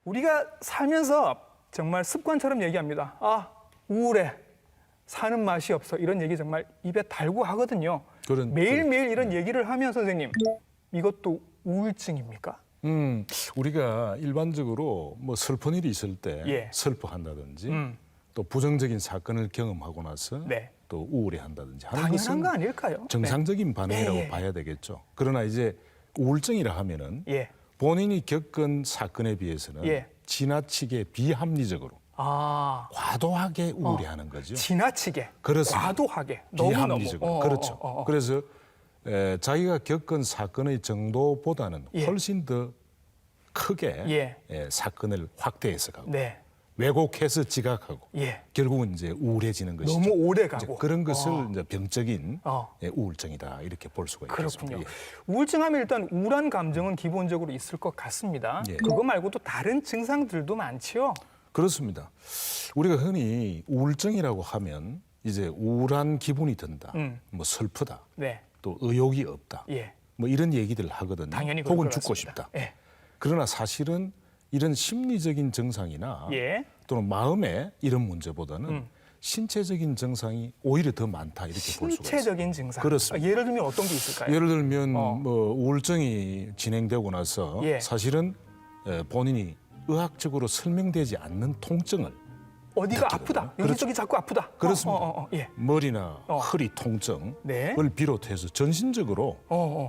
우리가 살면서 정말 습관처럼 얘기합니다. 아, 우울해. 사는 맛이 없어. 이런 얘기 정말 입에 달고 하거든요. 매일매일 이런 얘기를 하면 선생님, 이것도 우울증입니까? 우리가 일반적으로 뭐 슬픈 일이 있을 때 슬퍼한다든지 또 부정적인 사건을 경험하고 나서 또 우울해한다든지 하는 당연한 것은 거 아닐까요? 정상적인 반응이라고 봐야 되겠죠. 그러나 이제 우울증이라 하면은 본인이 겪은 사건에 비해서는 지나치게 비합리적으로 과도하게 우울해하는 거죠. 지나치게, 그렇습니다. 과도하게, 비합리적으로. 그렇죠. 그래서 자기가 겪은 사건의 정도보다는 훨씬 더 크게 사건을 확대해서 가고 왜곡해서 지각하고 결국은 이제 우울해지는 것이죠. 너무 오래 가고 그런 것을 이제 병적인 우울증이다 이렇게 볼 수가 있겠습니다. 그렇군요. 우울증하면 일단 우울한 감정은 기본적으로 있을 것 같습니다. 그거 말고도 다른 증상들도 많지요. 그렇습니다. 우리가 흔히 우울증이라고 하면 이제 우울한 기분이 든다, 뭐 슬프다, 또 의욕이 없다, 뭐 이런 얘기들을 하거든요. 당연히 혹은 죽고 싶다. 그러나 사실은 이런 심리적인 증상이나 또는 마음의 이런 문제보다는 신체적인 증상이 오히려 더 많다 이렇게 볼 수가 있습니다. 신체적인 증상. 그렇습니다. 예를 들면 어떤 게 있을까요? 예를 들면 뭐 우울증이 진행되고 나서 사실은 본인이 의학적으로 설명되지 않는 통증을 어디가 아프다. 여기저기 자꾸 아프다. 그렇습니다. 머리나 허리 통증을 비롯해서 전신적으로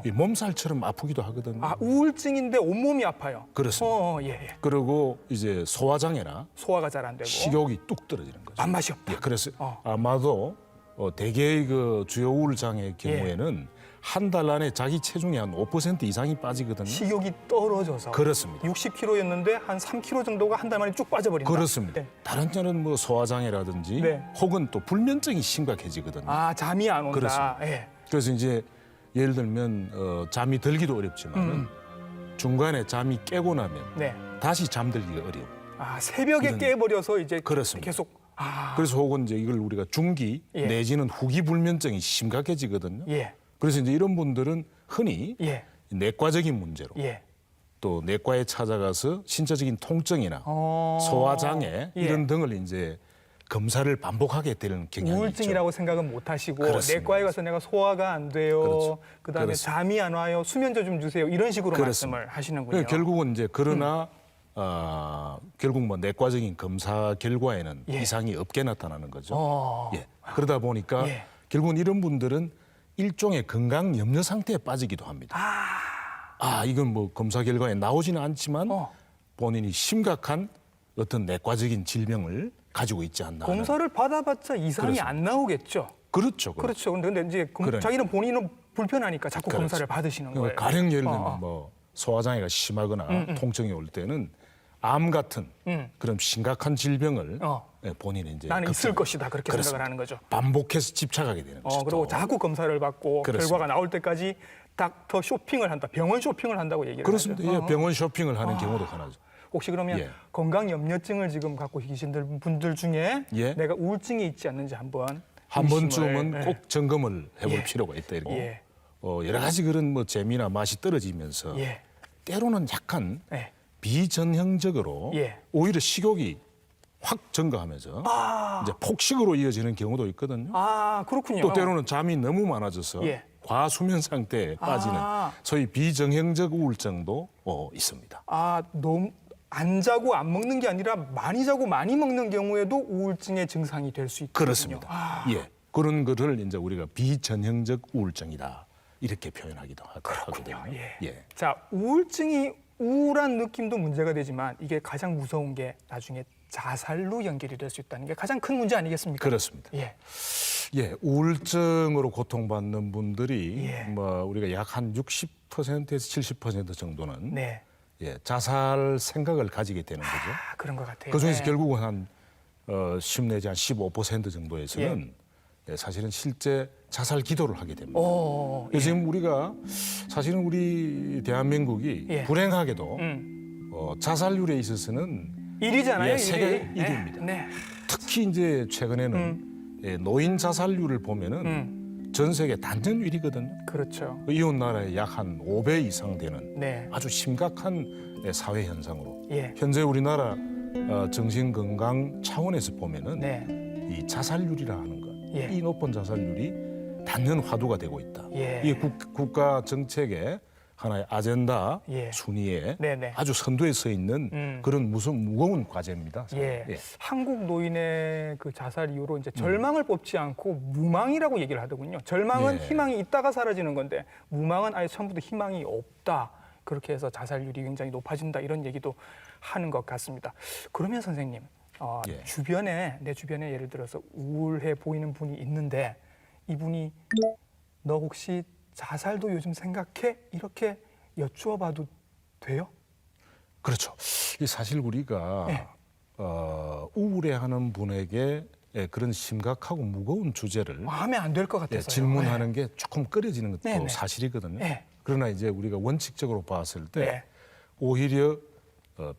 이 몸살처럼 아프기도 하거든요. 아, 우울증인데 온몸이 아파요. 그렇습니다. 그리고 이제 소화장애나 소화가 잘 안 되고 식욕이 뚝 떨어지는 거죠. 밥맛이 없다. 그래서 아마도 대개의 그 주요 우울장애의 경우에는 한 달 안에 자기 체중의 한 5% 이상이 빠지거든요. 식욕이 떨어져서. 그렇습니다. 60kg였는데 한 3kg 정도가 한 달 만에 쭉 빠져버린다. 그렇습니다. 다른 때는 뭐 소화장애라든지 혹은 또 불면증이 심각해지거든요. 아, 잠이 안 온다. 그렇습니다. 그래서 이제 예를 들면 잠이 들기도 어렵지만 중간에 잠이 깨고 나면 다시 잠들기가 어려워. 아, 새벽에 깨버려서 이제 그렇습니다. 계속. 그래서 혹은 이제 이걸 우리가 중기 내지는 후기 불면증이 심각해지거든요. 그래서 이제 이런 분들은 흔히 내과적인 문제로 또 내과에 찾아가서 신체적인 통증이나 소화장애 이런 등을 이제 검사를 반복하게 되는 경향이 우울증이라고 있죠. 생각은 못 하시고 그렇습니다. 내과에 가서 내가 소화가 안 돼요. 그다음에 그렇습니다. 잠이 안 와요. 수면제 좀 주세요. 이런 식으로 그렇습니다. 말씀을 하시는군요. 결국은 이제 그러나 결국 뭐 내과적인 검사 결과에는 이상이 없게 나타나는 거죠. 그러다 보니까 결국은 이런 분들은 일종의 건강 염려 상태에 빠지기도 합니다. 이건 뭐 검사 결과에 나오지는 않지만 본인이 심각한 어떤 내과적인 질병을 가지고 있지 않나. 검사를 받아봤자 이상이 안 나오겠죠. 그렇죠. 그렇죠. 근데 이제 자기는 본인은 불편하니까 자꾸 검사를 받으시는 거예요. 가령 예를 들면 뭐 소화장애가 심하거나 통증이 올 때는 암 같은 그런 심각한 질병을 본인이 이제 나는 있을 것이다 그렇게 생각을 하는 거죠. 반복해서 집착하게 되는 거죠. 그리고 자꾸 검사를 받고 결과가 나올 때까지 닥터 쇼핑을 한다, 병원 쇼핑을 한다고 얘기를 그렇습니다. 하죠. 병원 쇼핑을 하는 경우도 하나죠. 혹시 그러면 건강 염려증을 지금 갖고 계신 분들 중에 내가 우울증이 있지 않는지 한 번쯤은 꼭 점검을 해볼 필요가 있다 이러고 여러 가지 그런 뭐 재미나 맛이 떨어지면서 때로는 약간 비전형적으로 오히려 식욕이 확 증가하면서 이제 폭식으로 이어지는 경우도 있거든요. 그렇군요. 또 때로는 잠이 너무 많아져서 과수면 상태에 빠지는 소위 비정형적 우울증도 있습니다. 너무 안 자고 안 먹는 게 아니라 많이 자고 많이 먹는 경우에도 우울증의 증상이 될 수 있거든요. 그렇습니다. 그런 거를 이제 우리가 비전형적 우울증이다 이렇게 표현하기도 하거든요. 자, 우울증이 우울한 느낌도 문제가 되지만 이게 가장 무서운 게 나중에 자살로 연결이 될 수 있다는 게 가장 큰 문제 아니겠습니까? 그렇습니다. 우울증으로 고통받는 분들이 뭐 우리가 약 한 60%에서 70% 정도는 자살 생각을 가지게 되는 거죠. 그런 것 같아요. 그중에서 결국은 한 10 내지 한 15% 정도에서는 사실은 실제 자살 기도를 하게 됩니다. 지금 우리가 사실은 우리 대한민국이 불행하게도 자살률에 있어서는 1위잖아요. 세계 1위입니다. 특히 이제 최근에는 노인 자살률을 보면은 전 세계 단전 1위거든요. 그렇죠. 이웃 나라의 약 한 5배 이상 되는 네. 아주 심각한 사회 현상으로 예. 현재 우리나라 정신 건강 차원에서 보면은 네. 이 자살률이라 하는 것, 예. 이 높은 자살률이 단연 화두가 되고 있다. 예. 이게 국가 정책의 하나의 아젠다 예. 순위에 네네. 아주 선두에 서 있는 그런 무거운 과제입니다. 예. 예. 한국 노인의 그 자살 이후로 이제 절망을 뽑지 않고 무망이라고 얘기를 하더군요. 절망은 예. 희망이 있다가 사라지는 건데 무망은 아예 처음부터 희망이 없다. 그렇게 해서 자살률이 굉장히 높아진다 이런 얘기도 하는 것 같습니다. 그러면 선생님, 예. 내 주변에 예를 들어서 우울해 보이는 분이 있는데 이분이 너 혹시 자살도 요즘 생각해? 이렇게 여쭈어봐도 돼요? 그렇죠. 이 사실 우리가 예. 우울해하는 분에게 그런 심각하고 무거운 주제를 하면 안 될 것 같아서요. 질문하는 게 조금 꺼려지는 것도 네네. 사실이거든요. 네. 그러나 이제 우리가 원칙적으로 봤을 때 네. 오히려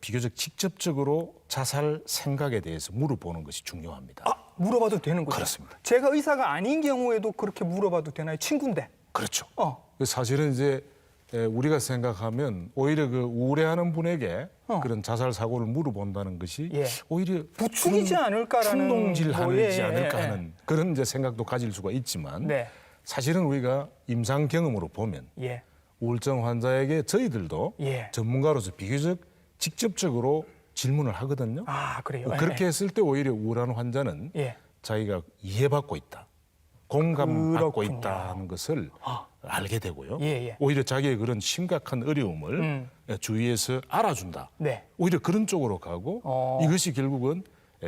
비교적 직접적으로 자살 생각에 대해서 물어보는 것이 중요합니다. 물어봐도 되는 거죠? 그렇습니다. 제가 의사가 아닌 경우에도 그렇게 물어봐도 되나요? 친구인데. 그렇죠. 어. 사실은 이제 우리가 생각하면 오히려 그 우울해하는 분에게 그런 자살 사고를 물어본다는 것이 예. 오히려 부추기지 않을까라는 충동질하지 예, 않을까 예, 예. 하는 그런 이제 생각도 가질 수가 있지만 네. 사실은 우리가 임상 경험으로 보면 예. 우울증 환자에게 저희들도 예. 전문가로서 비교적 직접적으로 질문을 하거든요. 그래요. 그렇게 예. 했을 때 오히려 우울한 환자는 예. 자기가 이해받고 있다, 공감받고 그렇군요. 있다는 것을 알게 되고요. 예, 예. 오히려 자기의 그런 심각한 어려움을 주위에서 알아준다. 네. 오히려 그런 쪽으로 가고 이것이 결국은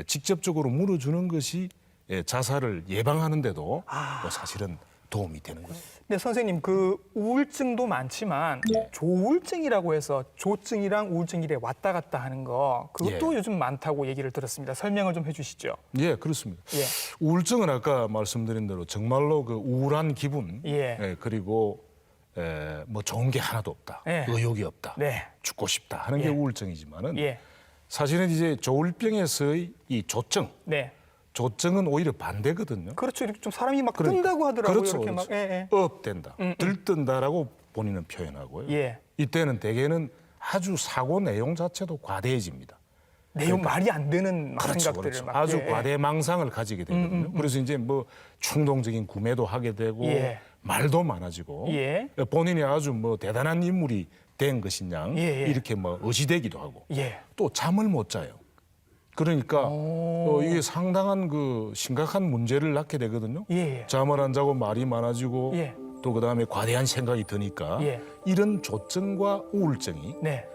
직접적으로 물어주는 것이 자살을 예방하는 데도 사실은 도움이 되는 거죠. 네, 선생님, 그 우울증도 많지만 조울증이라고 해서 조증이랑 우울증이 왔다 갔다 하는 거 그것도 예. 요즘 많다고 얘기를 들었습니다. 설명을 좀 해주시죠. 예, 그렇습니다. 예. 우울증은 아까 말씀드린 대로 정말로 그 우울한 기분, 예. 그리고 뭐 좋은 게 하나도 없다, 예. 의욕이 없다, 네. 죽고 싶다 하는 예. 게 우울증이지만은 예. 사실은 이제 조울병에서의 이 조증, 네. 조증은 오히려 반대거든요. 그렇죠. 이렇게 좀 사람이 막 뜬다고 하더라고요. 그렇죠, 이렇게 그렇죠. 막. 예, 업된다, 들뜬다라고 본인은 표현하고요. 예. 이때는 대개는 아주 사고 내용 자체도 과대해집니다. 내용 말이 안 되는 막 그렇죠, 생각들을 그렇죠. 막 아주 예, 과대망상을 가지게 되거든요. 그래서 이제 뭐 충동적인 구매도 하게 되고 예. 말도 많아지고 예. 본인이 아주 뭐 대단한 인물이 된 것이냐 예, 예. 이렇게 뭐 의시되기도 하고 예. 또 잠을 못 자요. 그러니까 이게 상당한 그 심각한 문제를 낳게 되거든요. 예. 잠을 안 자고 말이 많아지고 예. 또 그다음에 과대한 생각이 드니까 예. 이런 조증과 우울증이 네.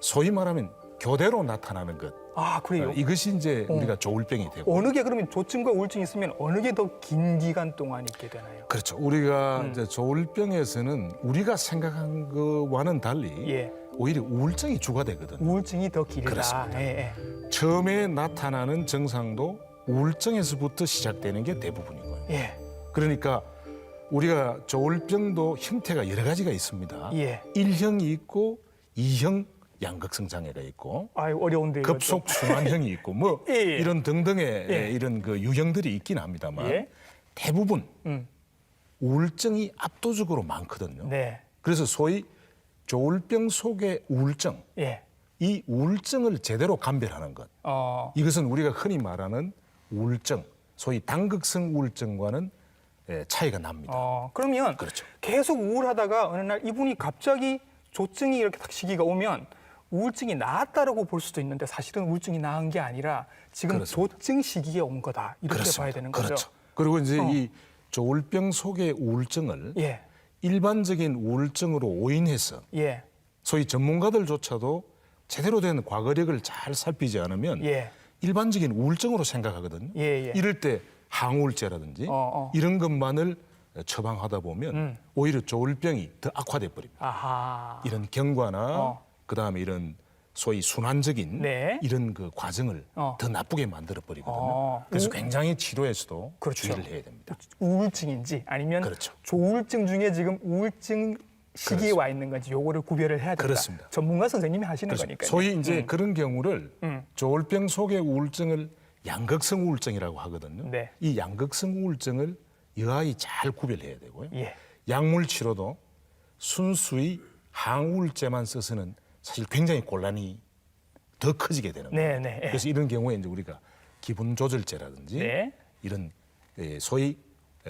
소위 말하면 교대로 나타나는 것. 그래요. 이것이 이제 우리가 조울병이 되고. 어느 게 그러면 조증과 우울증이 있으면 어느 게 더 긴 기간 동안 있게 되나요? 그렇죠. 우리가 이제 조울병에서는 우리가 생각한 것과는 달리 예. 오히려 우울증이 주가 되거든요. 우울증이 더 길다. 그렇습니다. 예. 처음에 나타나는 증상도 우울증에서부터 시작되는 게 대부분인 거예요. 예. 그러니까 우리가 조울병도 형태가 여러 가지가 있습니다. 예. 1형이 있고 2형 양극성 장애가 있고 어려운데. 이거 좀. 급속 순환형이 있고 뭐 예, 예. 이런 등등의 예. 이런 그 유형들이 있긴 합니다만 예. 대부분 음. 우울증이 압도적으로 많거든요. 네. 그래서 소위 조울병 속의 우울증, 예. 이 우울증을 제대로 감별하는 것. 이것은 우리가 흔히 말하는 우울증, 소위 당극성 우울증과는 차이가 납니다. 그러면 그렇죠. 계속 우울하다가 어느 날 이분이 갑자기 조증이 이렇게 딱 시기가 오면 우울증이 나았다라고 볼 수도 있는데 사실은 우울증이 나은 게 아니라 지금 그렇습니다. 조증 시기에 온 거다. 이렇게 그렇습니다. 봐야 되는 거죠. 그렇죠. 그리고 이제 이 조울병 속의 우울증을 예. 일반적인 우울증으로 오인해서 예. 소위 전문가들조차도 제대로 된 과거력을 잘 살피지 않으면 예. 일반적인 우울증으로 생각하거든요. 예. 이럴 때 항우울제라든지 이런 것만을 처방하다 보면 오히려 조울병이 더 악화돼 버립니다. 아하. 이런 경과나 그다음에 이런 소위 순환적인 네. 이런 그 과정을 더 나쁘게 만들어 버리거든요. 그래서 굉장히 치료에서도 그렇죠. 주의를 해야 됩니다. 우울증인지 아니면 그렇죠. 조울증 중에 지금 우울증 시기에 그렇습니다. 와 있는 건지 요거를 구별을 해야 된다. 그렇습니다. 전문가 선생님이 하시는 그래서 거니까요. 소위 이제 그런 경우를 조울병 속의 우울증을 양극성 우울증이라고 하거든요. 네. 이 양극성 우울증을 여하이 잘 구별해야 되고요. 예. 약물 치료도 순수히 항우울제만 써서는 사실 굉장히 곤란이 더 커지게 되는 거예요. 네. 그래서 이런 경우에 이제 우리가 기분 조절제라든지 네. 이런 소위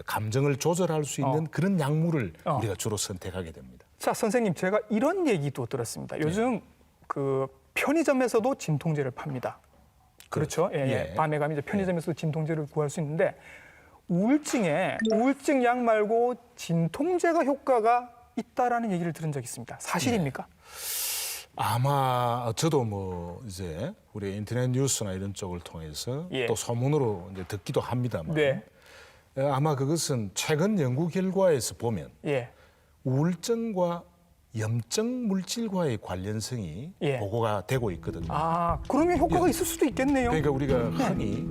감정을 조절할 수 있는 그런 약물을 우리가 주로 선택하게 됩니다. 자, 선생님, 제가 이런 얘기도 들었습니다. 요즘 그 편의점에서도 진통제를 팝니다. 그렇죠? 예. 밤에 가면 이제 편의점에서도 진통제를 구할 수 있는데 우울증에 우울증 약 말고 진통제가 효과가 있다라는 얘기를 들은 적이 있습니다. 사실입니까? 아마 저도 뭐 이제 우리 인터넷 뉴스나 이런 쪽을 통해서 예. 또 소문으로 이제 듣기도 합니다만 네. 아마 그것은 최근 연구 결과에서 보면 예. 우울증과 염증 물질과의 관련성이 예. 보고가 되고 있거든요. 아, 그러면 효과가 있을 수도 있겠네요. 그러니까 우리가 흔히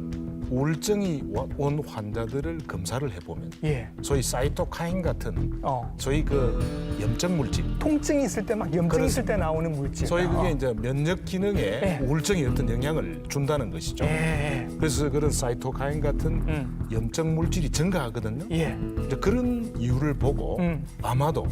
우울증이 온 환자들을 검사를 해보면 예. 소위 사이토카인 같은 소위 그 염증 물질, 통증이 있을 때 막 염증이 있을 때 나오는 물질. 소위 그게 이제 면역 기능에 우울증이 어떤 영향을 준다는 것이죠. 예. 그래서 그런 사이토카인 같은 염증 물질이 증가하거든요. 예. 이제 그런 이유를 보고 아마도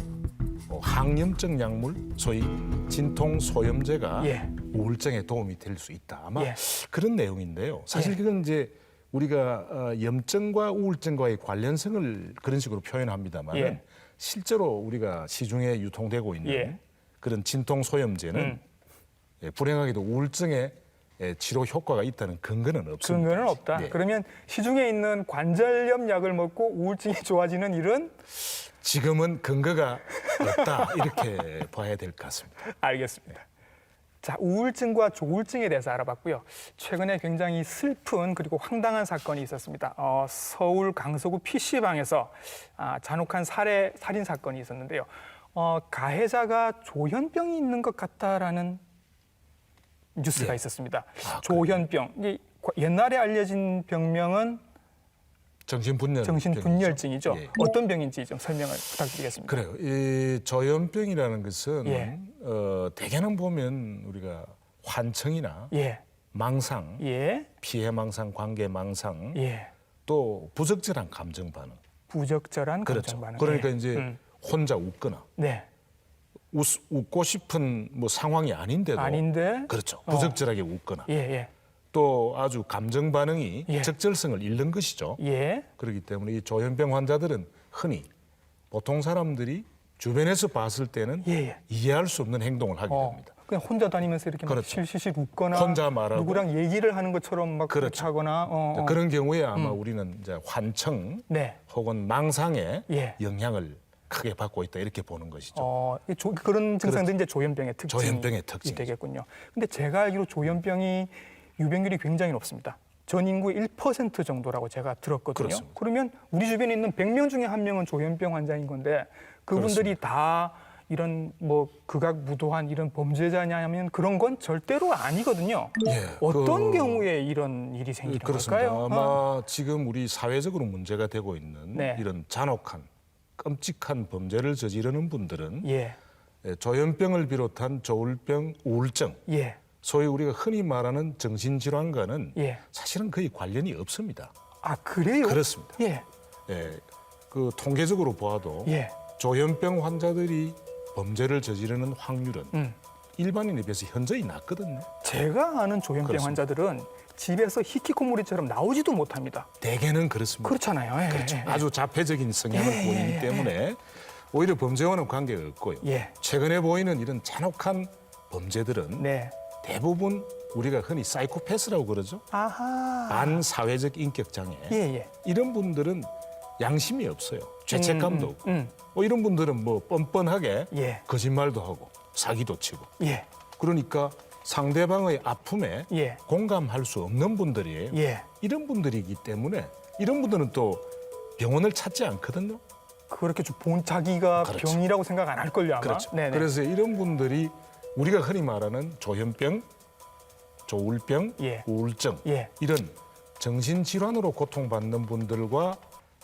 항염증 약물, 소위 진통 소염제가 예. 우울증에 도움이 될 수 있다. 아마 예. 그런 내용인데요. 사실 그건 이제 우리가 염증과 우울증과의 관련성을 그런 식으로 표현합니다만 예. 실제로 우리가 시중에 유통되고 있는 예. 그런 진통 소염제는 불행하게도 우울증에 치료 효과가 있다는 근거는 없습니다. 근거는 없다. 예. 그러면 시중에 있는 관절염 약을 먹고 우울증이 좋아지는 일은 지금은 근거가 없다 이렇게 봐야 될 것 같습니다. 알겠습니다. 자, 우울증과 조울증에 대해서 알아봤고요. 최근에 굉장히 슬픈 그리고 황당한 사건이 있었습니다. 서울 강서구 PC방에서 잔혹한 살인 사건이 있었는데요. 가해자가 조현병이 있는 것 같다라는 뉴스가 있었습니다. 조현병. 이게 옛날에 알려진 병명은 정신분열증이죠. 예. 어떤 병인지 좀 설명을 부탁드리겠습니다. 그래요. 이 조현병이라는 것은 예. 대개는 보면 우리가 환청이나 예. 망상, 예. 피해 망상, 관계 망상, 예. 또 부적절한 감정 반응. 부적절한 그렇죠. 감정 반응. 그러니까 예. 이제 혼자 웃거나 네. 웃고 싶은 뭐 상황이 아닌데도 아닌데 그렇죠. 부적절하게 웃거나 예, 예. 또 아주 감정 반응이 예. 적절성을 잃는 것이죠. 예. 그렇기 때문에 이 조현병 환자들은 흔히 보통 사람들이 주변에서 봤을 때는 예. 이해할 수 없는 행동을 하게 됩니다. 그냥 혼자 다니면서 이렇게 막 그렇죠. 실실실 웃거나 혼자 말하고. 누구랑 얘기를 하는 것처럼 막 그렇게 그렇죠. 하거나 그런 경우에 아마 우리는 이제 환청 네. 혹은 망상에 예. 영향을 크게 받고 있다 이렇게 보는 것이죠. 그런 증상들이 이제 조현병의 조현병의 특징이 특징이죠. 되겠군요. 근데 제가 알기로 조현병이 유병률이 굉장히 높습니다. 전 인구의 1% 정도라고 제가 들었거든요. 그렇습니다. 그러면 우리 주변에 있는 100명 중에 한 명은 조현병 환자인 건데 그분들이 다 이런 뭐 극악무도한 이런 범죄자냐면 그런 건 절대로 아니거든요. 예, 어떤 경우에 이런 일이 생기는 그렇습니다. 걸까요? 아마 지금 우리 사회적으로 문제가 되고 있는 네. 이런 잔혹한 끔찍한 범죄를 저지르는 분들은 예, 조현병을 비롯한 조울병, 우울증, 예, 소위 우리가 흔히 말하는 정신질환과는 예. 사실은 거의 관련이 없습니다. 아, 그래요? 그렇습니다. 예, 그 통계적으로 보아도 예. 조현병 환자들이 범죄를 저지르는 확률은 일반인에 비해서 현저히 낮거든요. 제가 아는 조현병 그렇습니다. 환자들은 집에서 히키코모리처럼 나오지도 못합니다. 대개는 그렇습니다. 그렇잖아요. 예, 그렇죠. 예, 아주 자폐적인 성향을 예, 보이기 예, 때문에 오히려 범죄와는 관계가 없고요. 예. 최근에 보이는 이런 잔혹한 범죄들은 네. 대부분 우리가 흔히 사이코패스라고 그러죠. 아하. 반사회적 인격 장애. 예, 예. 이런 분들은 양심이 없어요. 죄책감도 없고. 이런 분들은 뭐 뻔뻔하게 예. 거짓말도 하고 사기도 치고. 예. 그러니까 상대방의 아픔에 예. 공감할 수 없는 분들이에요. 예. 이런 분들이기 때문에 이런 분들은 또 병원을 찾지 않거든요. 그렇게 좀 자기가 그렇죠. 병이라고 생각 안 할걸요, 아마. 그렇죠. 네네. 그래서 이런 분들이 우리가 흔히 말하는 조현병, 조울병, 예. 우울증 예. 이런 정신질환으로 고통받는 분들과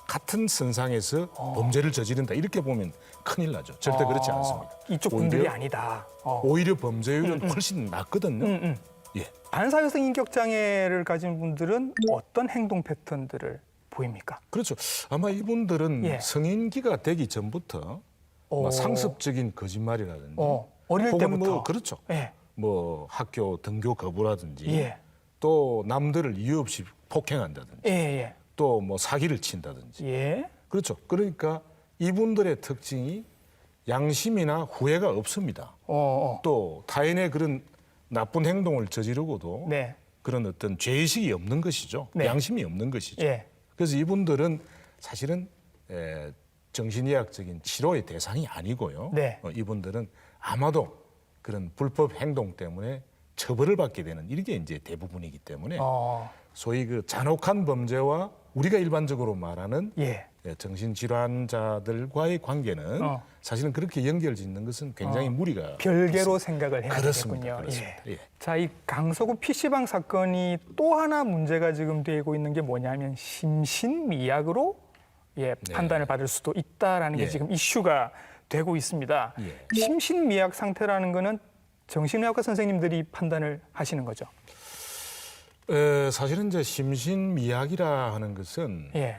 같은 선상에서 범죄를 저지른다 이렇게 보면 큰일 나죠. 절대 그렇지 않습니다. 이쪽 분들이 아니다. 오히려 범죄율은 훨씬 낮거든요. 예. 반사회성 인격 장애를 가진 분들은 어떤 행동 패턴들을 보입니까? 그렇죠. 아마 이분들은 예. 성인기가 되기 전부터 뭐 상습적인 거짓말이라든지 어릴 혹은 때부터. 뭐 그렇죠. 예. 뭐 학교 등교 거부라든지 예. 또 남들을 이유 없이 폭행한다든지 예, 예. 또 뭐 사기를 친다든지 예. 그렇죠. 그러니까 이분들의 특징이 양심이나 후회가 없습니다. 또 타인의 그런 나쁜 행동을 저지르고도 네. 그런 어떤 죄의식이 없는 것이죠. 네. 양심이 없는 것이죠. 예. 그래서 이분들은 사실은 정신의학적인 치료의 대상이 아니고요. 네. 이분들은 아마도 그런 불법 행동 때문에 처벌을 받게 되는 이게 이제 대부분이기 때문에 소위 그 잔혹한 범죄와 우리가 일반적으로 말하는 예. 정신질환자들과의 관계는 사실은 그렇게 연결짓는 것은 굉장히 무리가 별개로 있습니다. 생각을 해야 그렇습니다. 되겠군요. 그렇습니다. 예. 예. 자, 이 강서구 PC방 사건이 또 하나 문제가 지금 되고 있는 게 뭐냐면 심신미약으로 판단을 받을 수도 있다라는 게 예. 지금 이슈가 되고 있습니다. 예. 심신미약 상태라는 거는 정신의학과 선생님들이 판단을 하시는 거죠. 사실은 이제 심신미약이라 하는 것은 예.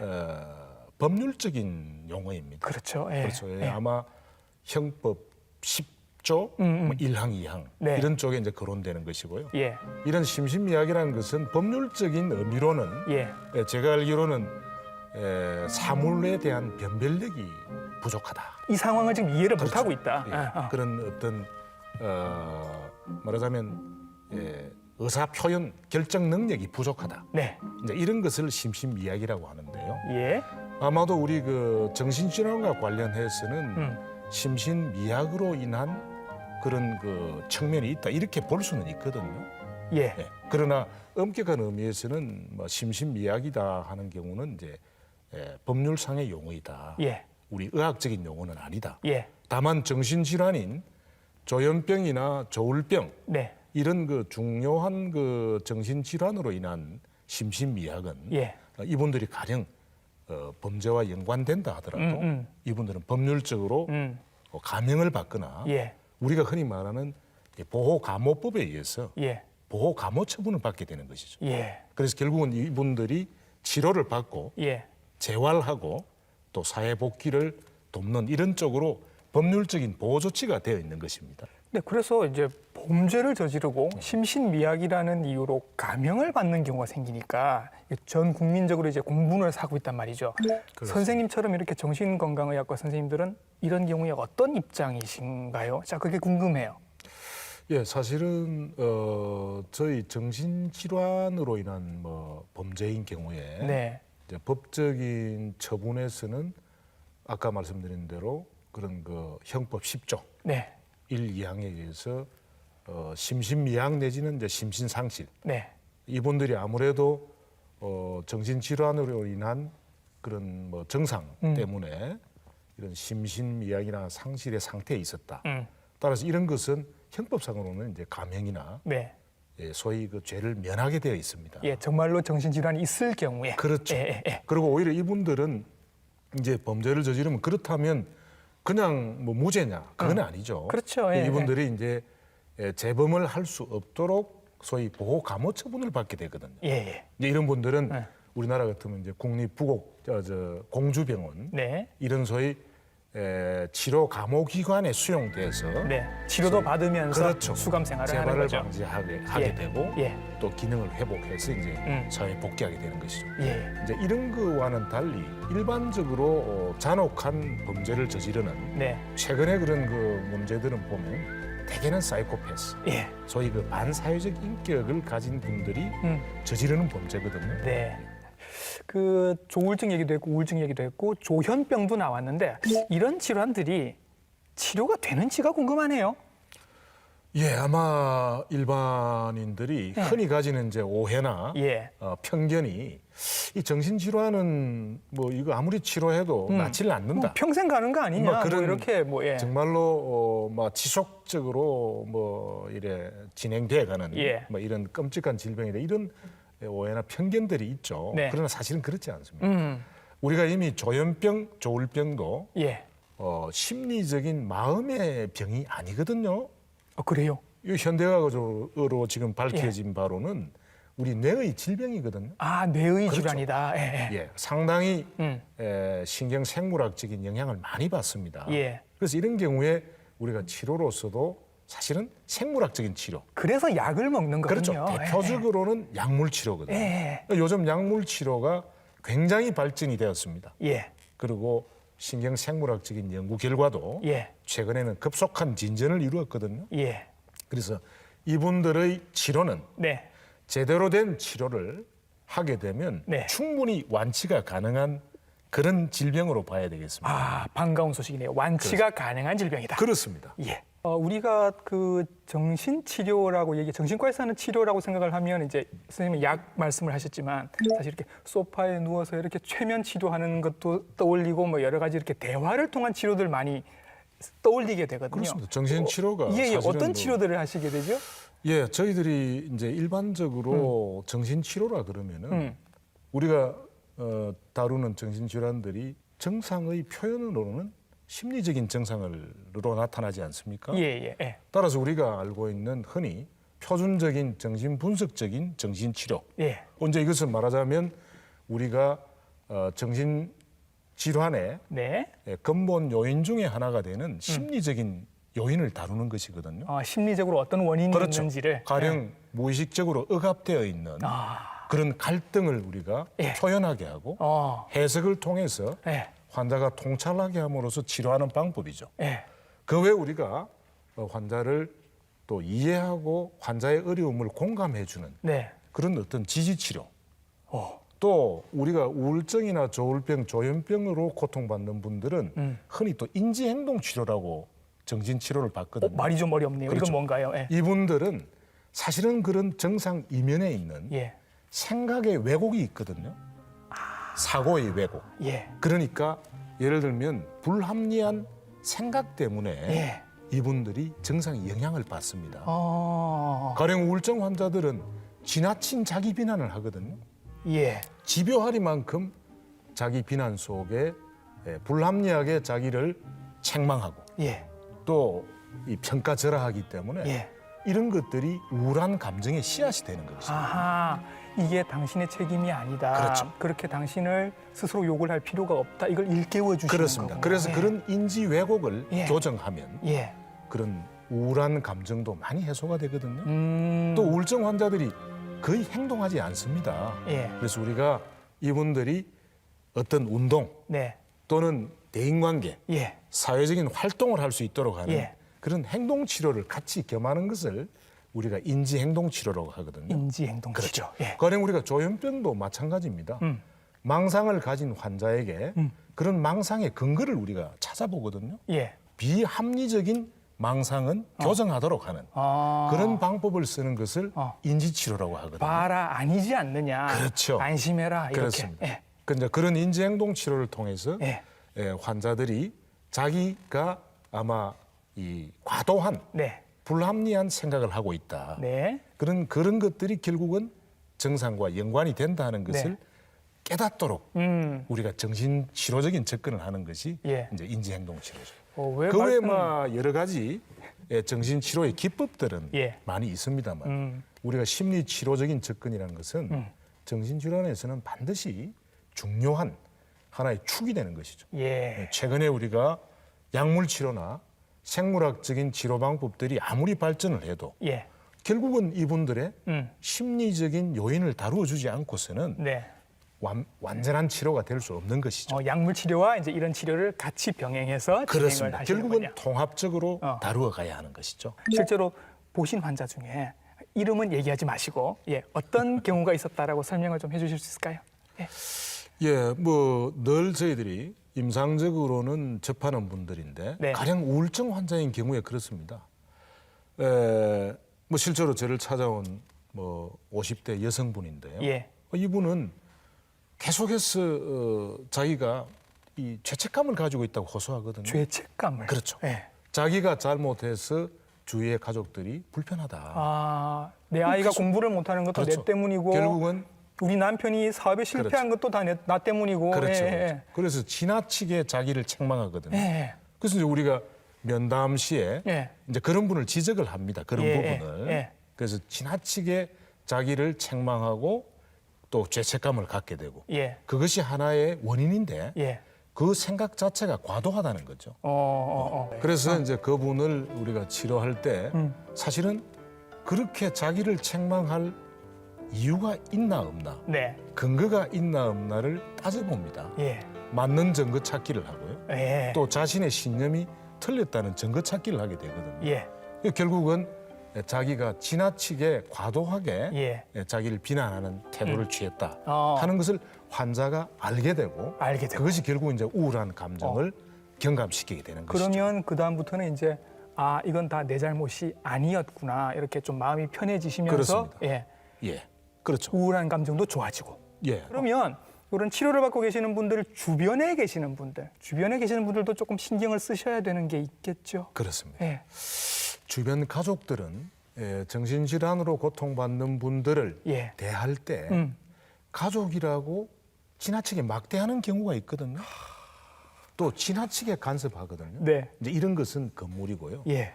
법률적인 용어입니다. 그렇죠. 예. 그렇죠. 예, 예. 아마 형법 10조 뭐 1항, 2항 네. 이런 쪽에 이제 거론되는 것이고요. 예. 이런 심신미약이라는 것은 법률적인 의미로는 예. 제가 알기로는 사물에 대한 변별력이 부족하다. 이 상황을 지금 이해를 그렇죠. 못하고 있다. 예, 그런 어떤 말하자면 의사 표현 결정 능력이 부족하다. 네. 이제 이런 것을 심신미약이라고 하는데요. 예. 아마도 우리 그 정신질환과 관련해서는 심신미약으로 인한 그런 그 측면이 있다 이렇게 볼 수는 있거든요. 예. 예. 그러나 엄격한 의미에서는 뭐 심신미약이다 하는 경우는 이제 법률상의 용어이다. 예. 우리 의학적인 용어는 아니다. 예. 다만 정신질환인 조현병이나 조울병 네. 이런 그 중요한 그 정신질환으로 인한 심신미약은 예. 이분들이 가령 범죄와 연관된다 하더라도 이분들은 법률적으로 감형을 받거나 예. 우리가 흔히 말하는 보호감호법에 의해서 예. 보호감호 처분을 받게 되는 것이죠. 예. 그래서 결국은 이분들이 치료를 받고 예. 재활하고 또 사회 복귀를 돕는 이런 쪽으로 법률적인 보호 조치가 되어 있는 것입니다. 네, 그래서 이제 범죄를 저지르고 심신미약이라는 이유로 감형을 받는 경우가 생기니까 전 국민적으로 이제 공분을 사고 있단 말이죠. 선생님처럼 이렇게 정신건강의학과 선생님들은 이런 경우에 어떤 입장이신가요? 자, 그게 궁금해요. 예, 사실은 저희 정신질환으로 인한 뭐 범죄인 경우에 네. 이제 법적인 처분에서는 아까 말씀드린 대로 그런 그 형법 10조 네. 1, 2항에 의해서 심신미약 내지는 이제 심신상실 네. 이분들이 아무래도 정신질환으로 인한 그런 뭐 증상 때문에 이런 심신미약이나 상실의 상태에 있었다. 따라서 이런 것은 형법상으로는 이제 감형이나 네. 소위 그 죄를 면하게 되어 있습니다. 예, 정말로 정신질환이 있을 경우에. 그렇죠. 예. 그리고 오히려 이분들은 이제 범죄를 저지르면 그렇다면 그냥 뭐 무죄냐? 그건 아니죠. 그렇죠. 예, 이분들이 이제 재범을 할 수 없도록 소위 보호 감호 처분을 받게 되거든요. 예. 이제 이런 분들은 네. 우리나라 같으면 이제 국립부곡 공주병원 네. 이런 소위 치료 감호 기관에 수용돼서 네. 치료도 받으면서 그렇죠. 수감 생활을 하는 재발을 거죠. 방지하게 예. 되고 예. 또 기능을 회복해서 이제 사회에 복귀하게 되는 것이죠. 예. 이제 이런 거와는 달리 일반적으로 잔혹한 범죄를 저지르는 네. 최근에 그런 그 문제들은 보면 대개는 사이코패스, 예. 소위 그 반사회적 인격을 가진 분들이 저지르는 범죄거든요. 네. 그 조울증 얘기도 했고 우울증 얘기도 했고 조현병도 나왔는데 이런 질환들이 치료가 되는지가 궁금하네요. 예, 아마 일반인들이 흔히 가지는 이제 오해나 예. 편견이 이 정신질환은 뭐 이거 아무리 치료해도 낫지를 않는다. 뭐 평생 가는 거 아니냐? 뭐 그런 이렇게 뭐 예. 정말로 뭐 지속적으로 뭐 이래 진행돼가는 예. 뭐 이런 끔찍한 질병이다 이런 오해나 편견들이 있죠. 네. 그러나 사실은 그렇지 않습니다. 우리가 이미 조현병, 조울병도 예. 심리적인 마음의 병이 아니거든요. 그래요? 이 현대과학으로 지금 밝혀진 바로는 우리 뇌의 질병이거든요. 아, 뇌의 그렇죠. 질환이다. 예, 예. 예, 상당히 신경 생물학적인 영향을 많이 받습니다. 예. 그래서 이런 경우에 우리가 치료로서도 사실은 생물학적인 치료. 그래서 약을 먹는 거군요. 그렇죠. 대표적으로는 약물 치료거든요. 예. 요즘 약물 치료가 굉장히 발전이 되었습니다. 예. 그리고 신경 생물학적인 연구 결과도 예. 최근에는 급속한 진전을 이루었거든요. 예. 그래서 이분들의 치료는 네. 제대로 된 치료를 하게 되면 네. 충분히 완치가 가능한 그런 질병으로 봐야 되겠습니다. 아, 반가운 소식이네요. 완치가 가능한 질병이다. 그렇습니다. 예. 우리가 그 정신치료라고 정신과에서 하는 치료라고 생각을 하면 이제 선생님이 약 말씀을 하셨지만 사실 이렇게 소파에 누워서 이렇게 최면 치료하는 것도 떠올리고 뭐 여러 가지 이렇게 대화를 통한 치료들 많이 떠올리게 되거든요. 그렇습니다. 정신치료가 예, 사실은 어떤 치료들을 하시게 되죠? 예, 저희들이 이제 일반적으로 정신치료라 그러면은 우리가 다루는 정신질환들이 정상의 표현으로는 심리적인 정상으로 나타나지 않습니까? 예, 예, 예. 따라서 우리가 알고 있는 흔히 표준적인 정신분석적인 정신치료. 예. 언제 이것을 말하자면 우리가 정신질환의 네. 근본 요인 중에 하나가 되는 심리적인 요인을 다루는 것이거든요. 심리적으로 어떤 원인이 그렇죠. 있는지를 가령 무의식적으로 억압되어 있는 그런 갈등을 우리가 예. 표현하게 하고 해석을 통해서 예. 환자가 통찰하게 함으로써 치료하는 방법이죠. 예. 그 외에 우리가 환자를 또 이해하고 환자의 어려움을 공감해주는 네. 그런 어떤 지지치료. 어. 또 우리가 우울증이나 조울병, 조현병으로 고통받는 분들은 흔히 또 인지행동치료라고 정신치료를 받거든요. 말이 좀 어렵네요. 그렇죠. 이건 뭔가요? 예. 이분들은 사실은 그런 정상 이면에 있는 예. 생각의 왜곡이 있거든요. 사고의 왜곡. 예. 그러니까 예를 들면 불합리한 생각 때문에 예. 이분들이 정상에 영향을 받습니다. 어. 가령 우울증 환자들은 지나친 자기 비난을 하거든요. 예. 집요하리만큼 자기 비난 속에 불합리하게 자기를 책망하고 예. 또 이 평가절하하기 때문에 예. 이런 것들이 우울한 감정의 씨앗이 되는 것이죠. 아하. 이게 당신의 책임이 아니다. 그렇죠. 그렇게 당신을 스스로 욕을 할 필요가 없다. 이걸 일깨워 주시는 그렇습니다. 거군요. 그래서 예. 그런 인지 왜곡을 예. 교정하면 예. 그런 우울한 감정도 많이 해소가 되거든요. 음. 또 우울증 환자들이 거의 행동하지 않습니다. 예. 그래서 우리가 이분들이 어떤 운동 네. 또는 대인관계, 예. 사회적인 활동을 할 수 있도록 하는 예. 그런 행동 치료를 같이 겸하는 것을 우리가 인지 행동 치료라고 하거든요. 인지 행동 그렇죠. 치료. 예. 가령 우리가 조현병도 마찬가지입니다. 망상을 가진 환자에게 그런 망상의 근거를 우리가 찾아보거든요. 예. 비합리적인 망상은 교정하도록 하는 그런 방법을 쓰는 것을 인지치료라고 하거든요. 봐라 아니지 않느냐. 그렇죠. 안심해라. 이렇게. 그렇습니다. 예. 그런 인지행동 치료를 통해서 예. 환자들이 자기가 아마 이 과도한 네. 불합리한 생각을 하고 있다. 네. 그런 것들이 결국은 정상과 연관이 된다는 것을 네. 깨닫도록 우리가 정신치료적인 접근을 하는 것이 예. 이제 인지행동치료죠. 왜 그 외에 말씀- 여러 가지 정신치료의 기법들은 예. 많이 있습니다만 우리가 심리치료적인 접근이라는 것은 정신질환에서는 반드시 중요한 하나의 축이 되는 것이죠. 예. 최근에 우리가 약물치료나 생물학적인 치료 방법들이 아무리 발전을 해도 예. 결국은 이분들의 심리적인 요인을 다루어 주지 않고서는 네. 완전한 치료가 될 수 없는 것이죠. 약물 치료와 이제 이런 치료를 같이 병행해서 진행을 그렇습니다. 하시는 결국은 거군요. 통합적으로 다루어 가야 하는 것이죠. 실제로 보신 환자 중에 이름은 얘기하지 마시고 어떤 경우가 있었다라고 설명을 좀 해주실 수 있을까요? 예. 예, 뭐 늘 저희들이 임상적으로는 접하는 분들인데 네. 가령 우울증 환자인 경우에 그렇습니다. 뭐 실제로 저를 찾아온 뭐 50대 여성분인데요. 예. 이분은 계속해서 자기가 이 죄책감을 가지고 있다고 호소하거든요. 죄책감을. 그렇죠. 예. 자기가 잘못해서 주위의 가족들이 불편하다. 내 아이가 계속- 공부를 못하는 것도 그렇죠. 내 때문이고 결국은 우리 남편이 사업에 실패한 것도 다 나 때문이고. 그렇죠. 예, 그렇죠. 그래서 지나치게 자기를 책망하거든요. 예. 그래서 이제 우리가 면담 시에 예. 이제 그런 분을 지적을 합니다. 그런 예, 부분을. 예. 그래서 지나치게 자기를 책망하고 또 죄책감을 갖게 되고 예. 그것이 하나의 원인인데 예. 그 생각 자체가 과도하다는 거죠. 그래서 이제 그분을 우리가 치료할 때 사실은 그렇게 자기를 책망할 이유가 있나 없나, 네. 근거가 있나 없나를 따져봅니다. 예. 맞는 증거 찾기를 하고요. 예. 또 자신의 신념이 틀렸다는 증거 찾기를 하게 되거든요. 예. 결국은 자기가 지나치게 과도하게 예. 자기를 비난하는 태도를 취했다 어. 하는 것을 환자가 알게 되고 그것이 결국 이제 우울한 감정을 경감시키게 되는 것이죠. 그러면 그 다음부터는 이제 아 이건 다 내 잘못이 아니었구나 이렇게 좀 마음이 편해지시면서 그렇습니다. 예. 예, 그렇죠. 우울한 감정도 좋아지고. 예. 그러면 이런 치료를 받고 계시는 분들 주변에 계시는 분들도 조금 신경을 쓰셔야 되는 게 있겠죠. 그렇습니다. 예. 주변 가족들은 정신질환으로 고통받는 분들을 예. 대할 때 가족이라고 지나치게 막대하는 경우가 있거든요. 또 지나치게 간섭하거든요. 네. 이제 이런 것은 금물이고요. 예.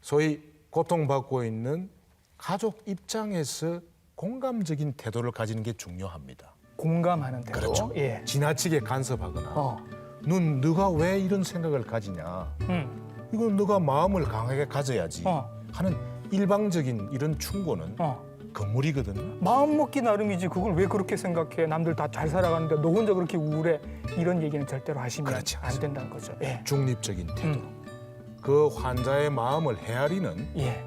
소위 고통받고 있는 가족 입장에서 공감적인 태도를 가지는 게 중요합니다. 공감하는 대로. 그렇죠. 예. 지나치게 간섭하거나 넌 너가 왜 이런 생각을 가지냐. 이건 너가 마음을 강하게 가져야지 하는 일방적인 이런 충고는 금물이거든요. 마음 먹기 나름이지 그걸 왜 그렇게 생각해? 남들 다 잘 살아가는데 너 혼자 그렇게 우울해? 이런 얘기는 절대로 하시면 그렇지 안 된다는 거죠. 예. 중립적인 태도. 그 환자의 마음을 헤아리는 예.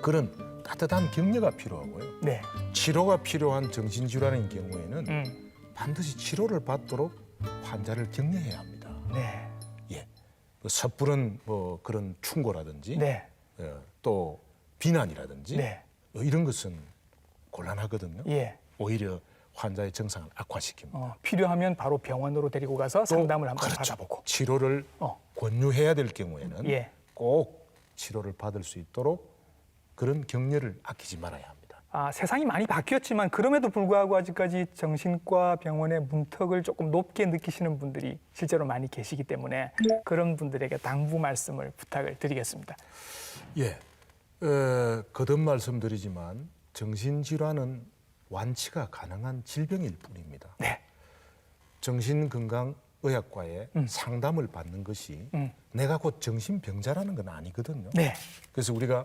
그런 따뜻한 격려가 필요하고요. 네. 치료가 필요한 정신질환인 경우에는 반드시 치료를 받도록 환자를 격려해야 합니다. 네. 예. 섣부른 뭐 그런 충고라든지 네. 또 비난이라든지 네. 이런 것은 곤란하거든요. 예. 오히려 환자의 정상을 악화시킵니다. 필요하면 바로 병원으로 데리고 가서 상담을 한번 그렇죠. 받아보고. 치료를 권유해야 될 경우에는 예. 꼭 치료를 받을 수 있도록 그런 격려를 아끼지 말아야 합니다. 세상이 많이 바뀌었지만 그럼에도 불구하고 아직까지 정신과 병원의 문턱을 조금 높게 느끼시는 분들이 실제로 많이 계시기 때문에 그런 분들에게 당부 말씀을 부탁을 드리겠습니다. 예, 거듭 말씀드리지만 정신질환은 완치가 가능한 질병일 뿐입니다. 네. 정신건강의학과에 상담을 받는 것이 내가 곧 정신병자라는 건 아니거든요. 네. 그래서 우리가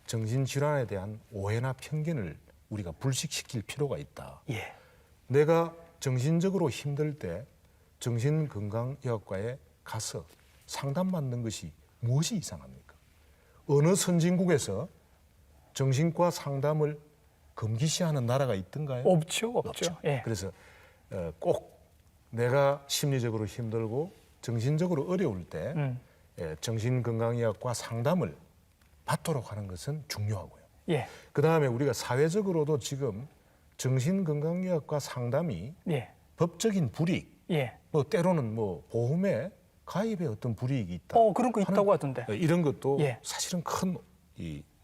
정신질환에 대한 오해나 편견을 우리가 불식시킬 필요가 있다. 예. 내가 정신적으로 힘들 때 정신건강의학과에 가서 상담받는 것이 무엇이 이상합니까? 어느 선진국에서 정신과 상담을 금기시하는 나라가 있던가요? 없죠. 예. 그래서 꼭 내가 심리적으로 힘들고 정신적으로 어려울 때 정신건강의학과 상담을 받도록 하는 것은 중요하고요. 예. 그다음에 우리가 사회적으로도 지금 정신건강의학과 상담이 예. 법적인 불이익, 예. 뭐 때로는 뭐 보험에 가입에 어떤 불이익이 있다. 그런 거 있다고 하던데. 이런 것도 예. 사실은 큰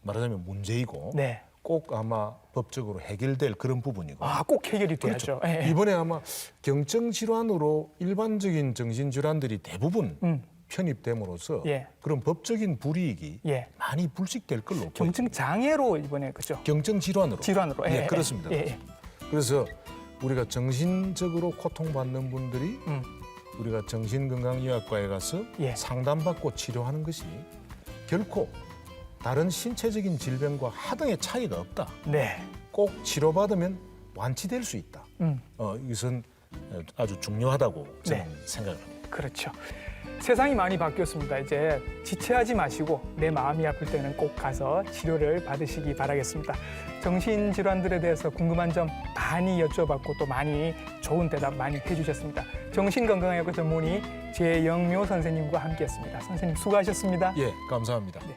말하자면 문제이고 네. 꼭 아마 법적으로 해결될 그런 부분이고. 꼭 해결이 돼야죠. 그렇죠. 예. 이번에 아마 경증 질환으로 일반적인 정신 질환들이 대부분 편입됨으로써 예. 그런 법적인 불이익이 예. 많이 불식될 걸로 보입니다. 경증 장애로 이번에 그죠? 경증 질환으로. 질환으로. 예, 그렇습니다. 예. 그래서 우리가 정신적으로 고통받는 분들이 우리가 정신건강의학과에 가서 예. 상담받고 치료하는 것이 결코 다른 신체적인 질병과 하등의 차이가 없다. 네. 꼭 치료받으면 완치될 수 있다. 이것은 아주 중요하다고 저는 생각을 합니다. 그렇죠. 세상이 많이 바뀌었습니다. 이제 지체하지 마시고 내 마음이 아플 때는 꼭 가서 치료를 받으시기 바라겠습니다. 정신질환들에 대해서 궁금한 점 많이 여쭤봤고 또 많이 좋은 대답 많이 해주셨습니다. 정신건강의학과 전문의 제영묘 선생님과 함께했습니다. 선생님 수고하셨습니다. 예, 감사합니다. 네.